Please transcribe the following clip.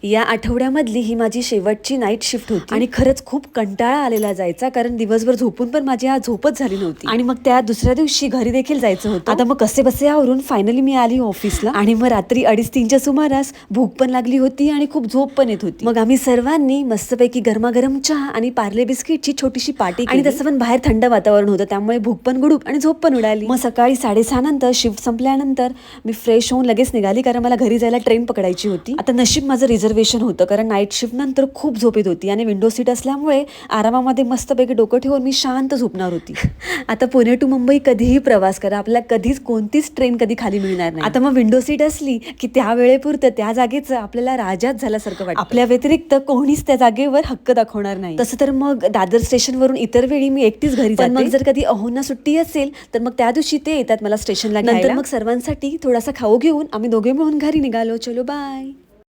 या आठवड्यामधली ही माझी शेवटची नाईट शिफ्ट होती आणि खरंच खूप कंटाळा आलेला जायचा, कारण दिवसभर झोपून पण माझी आज झोपच झाली नव्हती आणि मग त्या दुसऱ्या दिवशी घरी देखील जायचं होतं. आता मग कसे बसे आवरून फायनली मी आली ऑफिसला आणि मग रात्री 2:30-3च्या सुमारास भूक पण लागली होती आणि खूप झोप पण येत होती. मग आम्ही सर्वांनी मस्तपैकी गरमागरम चहा आणि पार्ले बिस्किटची छोटीशी पार्टी आणि तसं पण बाहेर थंड वातावरण होतं, त्यामुळे भूक पण गुडूप आणि झोप पण उडाली. मग सकाळी 6:30 नंतर शिफ्ट संपल्यानंतर मी फ्रेश होऊन लगेच निघाली, कारण मला घरी जायला ट्रेन पकडायची होती. आता नशीब माझं रिझर्वेशन होतं, कारण नाईट शिफ्ट नंतर खूप झोप येत होती आणि विंडो सीट असल्यामुळे आरामामध्ये मस्तपैकी डोकं ठेवून मी शांत झोपणार होती. आता पुणे टू मुंबई कधीही प्रवास करा, आपल्याला कधीच कोणतीच ट्रेन कधी खाली मिळणार नाही. आता मग विंडो सीट असली की त्या वेळेपुरतं त्या जागेचं आपल्याला राजाच झाल्यासारखं वाटतं. आपल्या व्यतिरिक्त कोणीच त्या जागेवर हक्क दाखवणार नाही. तसं तर मग दादर स्टेशनवरून इतर वेळी मी एकटीच घरी जाते. मग जर कधी अहोंना सुट्टी असेल तर मग त्या दिवशी ते येतात मला स्टेशनला घ्यायला. नंतर मग सर्वांसाठी थोडासा खाऊ घेऊन आम्ही दोघे मिळून घरी निघालो. चलो बाय.